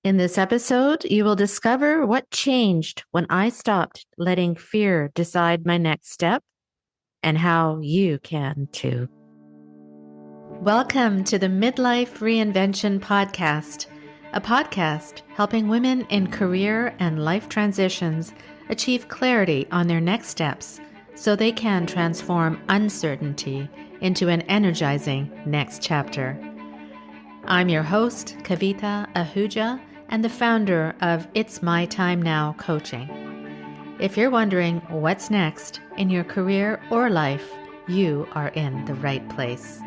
In this episode, you will discover what changed when I stopped letting fear decide my next step and how you can too. Welcome to the Midlife Reinvention Podcast, a podcast helping women in career and life transitions achieve clarity on their next steps so they can transform uncertainty into an energizing next chapter. I'm your host, Kavita Ahuja, and the founder of It's My Time Now Coaching. If you're wondering what's next in your career or life, you are in the right place.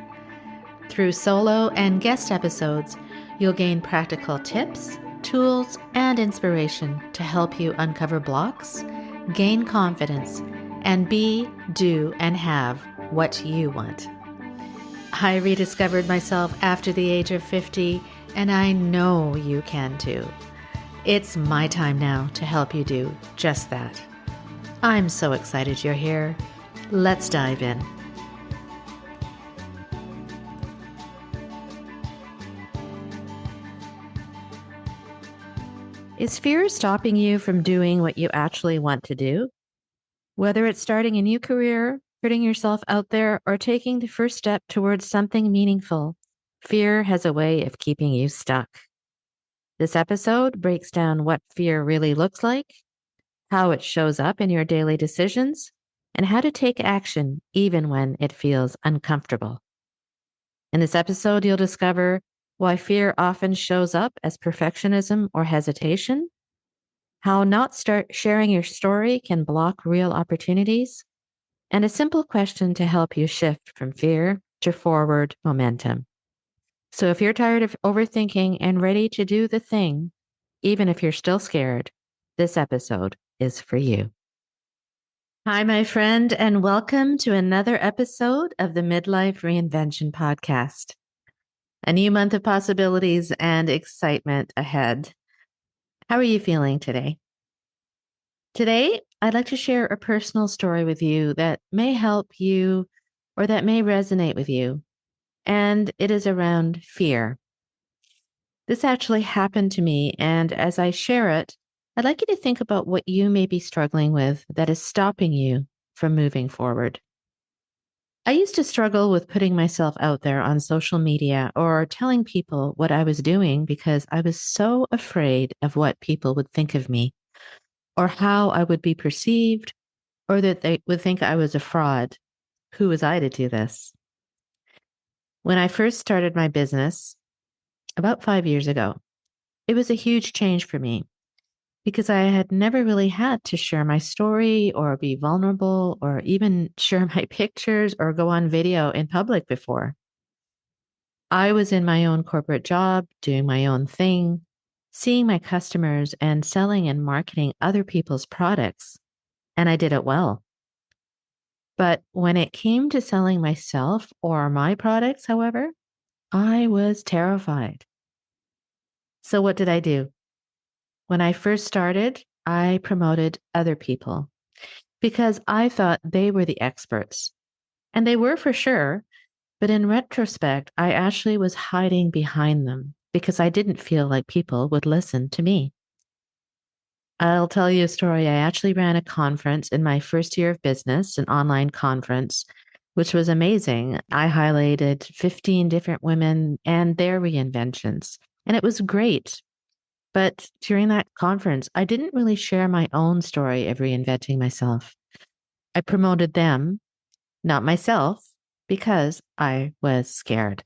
Through solo and guest episodes, you'll gain practical tips, tools, and inspiration to help you uncover blocks, gain confidence, and be, do, and have what you want. I rediscovered myself after the age of 50, and I know you can too. It's my time now to help you do just that. I'm so excited you're here. Let's dive in. Is fear stopping you from doing what you actually want to do? Whether it's starting a new career, putting yourself out there, or taking the first step towards something meaningful, fear has a way of keeping you stuck. This episode breaks down what fear really looks like, how it shows up in your daily decisions, and how to take action even when it feels uncomfortable. In this episode, you'll discover why fear often shows up as perfectionism or hesitation, how not sharing your story can block real opportunities, and a simple question to help you shift from fear to forward momentum. So if you're tired of overthinking and ready to do the thing, even if you're still scared, this episode is for you. Hi, my friend, and welcome to another episode of the Midlife Reinvention Podcast. A new month of possibilities and excitement ahead. How are you feeling today? Today, I'd like to share a personal story with you that may help you or that may resonate with you, and it is around fear. This actually happened to me, and as I share it, I'd like you to think about what you may be struggling with that is stopping you from moving forward. I used to struggle with putting myself out there on social media or telling people what I was doing because I was so afraid of what people would think of me or how I would be perceived or that they would think I was a fraud. Who was I to do this? When I first started my business about 5 years ago, it was a huge change for me because I had never really had to share my story or be vulnerable or even share my pictures or go on video in public before. I was in my own corporate job, doing my own thing, seeing my customers and selling and marketing other people's products, and I did it well. But when it came to selling myself or my products, however, I was terrified. So what did I do? When I first started, I promoted other people because I thought they were the experts. And they were for sure. But in retrospect, I actually was hiding behind them because I didn't feel like people would listen to me. I'll tell you a story. I actually ran a conference in my first year of business, an online conference, which was amazing. I highlighted 15 different women and their reinventions, and it was great. But during that conference, I didn't really share my own story of reinventing myself. I promoted them, not myself, because I was scared.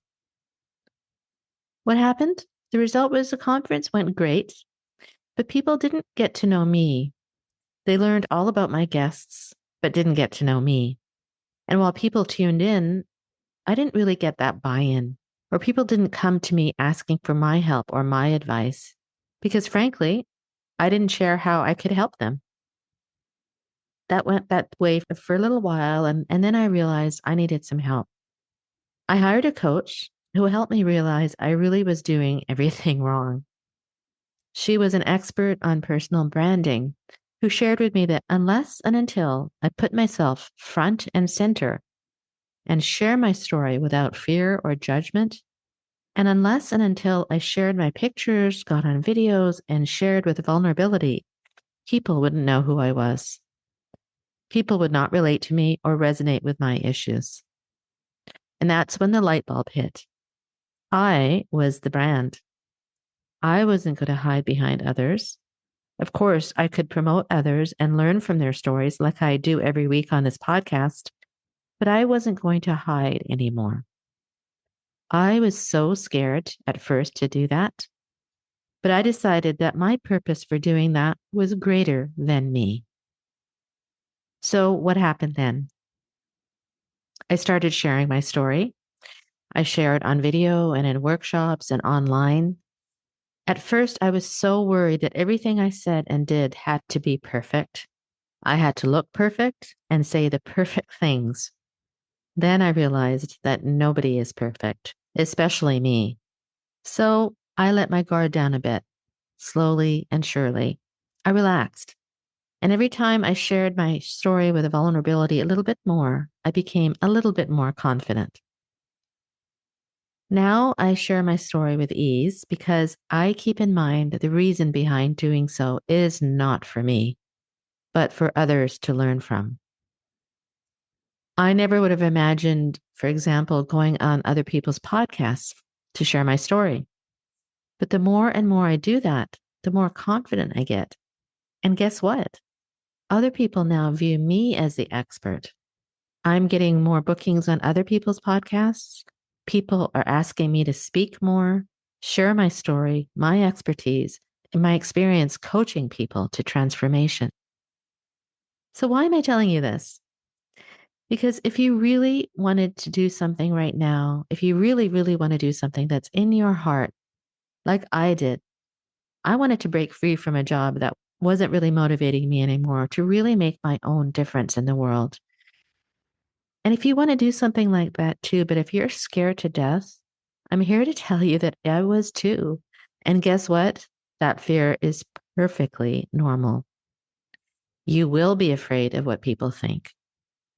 What happened? The result was the conference went great, but people didn't get to know me. They learned all about my guests, but didn't get to know me. And while people tuned in, I didn't really get that buy-in, or people didn't come to me asking for my help or my advice, because frankly, I didn't share how I could help them. That went that way for a little while, and then I realized I needed some help. I hired a coach who helped me realize I really was doing everything wrong. She was an expert on personal branding who shared with me that unless and until I put myself front and center and share my story without fear or judgment, And unless and until I shared my pictures, got on videos, and shared with vulnerability, people wouldn't know who I was. People would not relate to me or resonate with my issues. And that's when the light bulb hit. I was the brand. I wasn't going to hide behind others. Of course, I could promote others and learn from their stories like I do every week on this podcast, but I wasn't going to hide anymore. I was so scared at first to do that, but I decided that my purpose for doing that was greater than me. So, what happened then? I started sharing my story. I shared on video and in workshops and online. At first, I was so worried that everything I said and did had to be perfect. I had to look perfect and say the perfect things. Then I realized that nobody is perfect, especially me. So I let my guard down a bit, slowly and surely. I relaxed. And every time I shared my story with a vulnerability a little bit more, I became a little bit more confident. Now I share my story with ease because I keep in mind that the reason behind doing so is not for me, but for others to learn from. I never would have imagined, for example, going on other people's podcasts to share my story. But the more and more I do that, the more confident I get. And guess what? Other people now view me as the expert. I'm getting more bookings on other people's podcasts. People are asking me to speak more, share my story, my expertise, and my experience coaching people to transformation. So, why am I telling you this? Because if you really wanted to do something right now, if you really, really want to do something that's in your heart, like I did, I wanted to break free from a job that wasn't really motivating me anymore to really make my own difference in the world. And if you want to do something like that too, but if you're scared to death, I'm here to tell you that I was too. And guess what? That fear is perfectly normal. You will be afraid of what people think.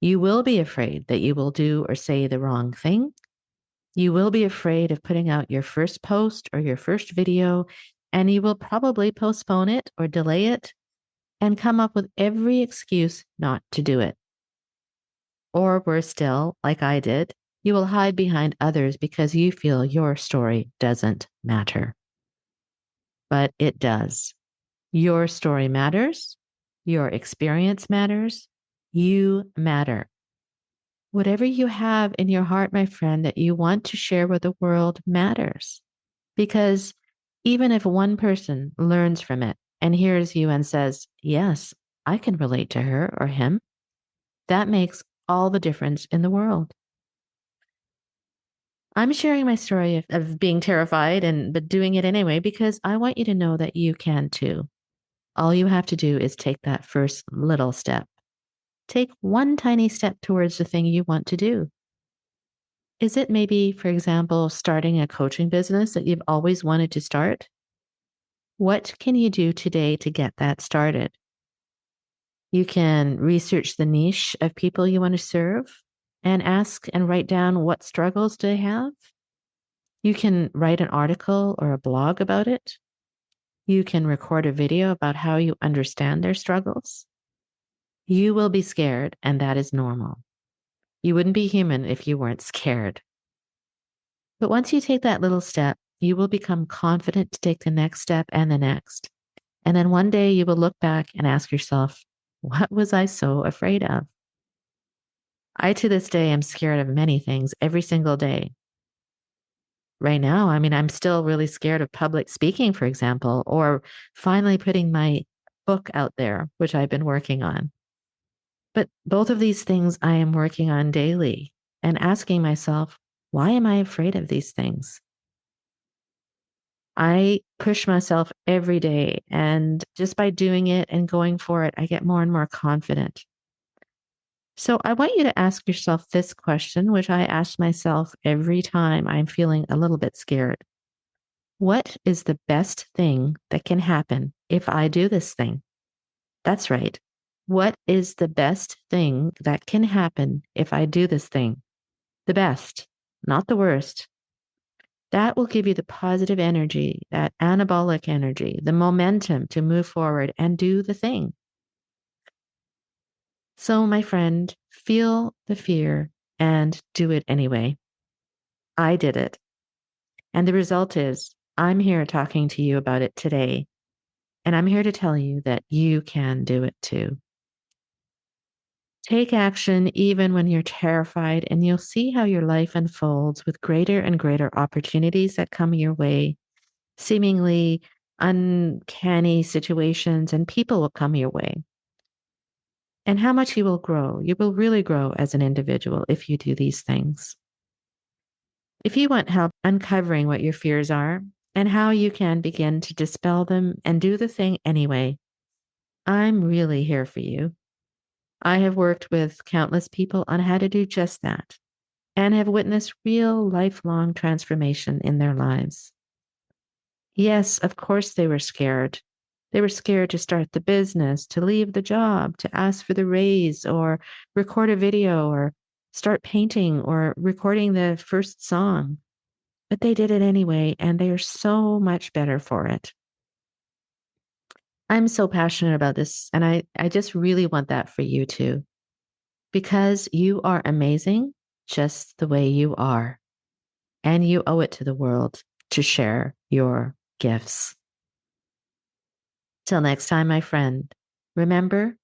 You will be afraid that you will do or say the wrong thing. You will be afraid of putting out your first post or your first video, and you will probably postpone it or delay it and come up with every excuse not to do it. Or worse still, like I did, you will hide behind others because you feel your story doesn't matter. But it does. Your story matters. Your experience matters. You matter. Whatever you have in your heart, my friend, that you want to share with the world matters. Because even if one person learns from it and hears you and says, yes, I can relate to her or him, that makes all the difference in the world. I'm sharing my story of being terrified but doing it anyway because I want you to know that you can too. All you have to do is take that first little step. Take one tiny step towards the thing you want to do. Is it maybe, for example, starting a coaching business that you've always wanted to start? What can you do today to get that started? You can research the niche of people you want to serve and ask and write down what struggles do they have. You can write an article or a blog about it. You can record a video about how you understand their struggles. You will be scared, and that is normal. You wouldn't be human if you weren't scared. But once you take that little step, you will become confident to take the next step and the next. And then one day you will look back and ask yourself, what was I so afraid of? I, to this day, am scared of many things every single day. Right now, I'm still really scared of public speaking, for example, or finally putting my book out there, which I've been working on. But both of these things I am working on daily and asking myself, why am I afraid of these things? I push myself every day, and just by doing it and going for it, I get more and more confident. So I want you to ask yourself this question, which I ask myself every time I'm feeling a little bit scared. What is the best thing that can happen if I do this thing? That's right. What is the best thing that can happen if I do this thing? The best, not the worst. That will give you the positive energy, that anabolic energy, the momentum to move forward and do the thing. So, my friend, feel the fear and do it anyway. I did it. And the result is I'm here talking to you about it today. And I'm here to tell you that you can do it too. Take action even when you're terrified, and you'll see how your life unfolds with greater and greater opportunities that come your way. Seemingly uncanny situations and people will come your way. And how much you will grow. You will really grow as an individual if you do these things. If you want help uncovering what your fears are and how you can begin to dispel them and do the thing anyway, I'm really here for you. I have worked with countless people on how to do just that and have witnessed real lifelong transformation in their lives. Yes, of course they were scared. They were scared to start the business, to leave the job, to ask for the raise, or record a video, or start painting, or recording the first song. But they did it anyway, and they are so much better for it. I'm so passionate about this, and I just really want that for you too, because you are amazing just the way you are, and you owe it to the world to share your gifts. Till next time, my friend, remember,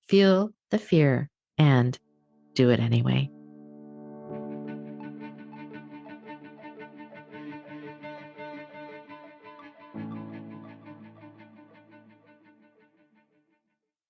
feel the fear and do it anyway.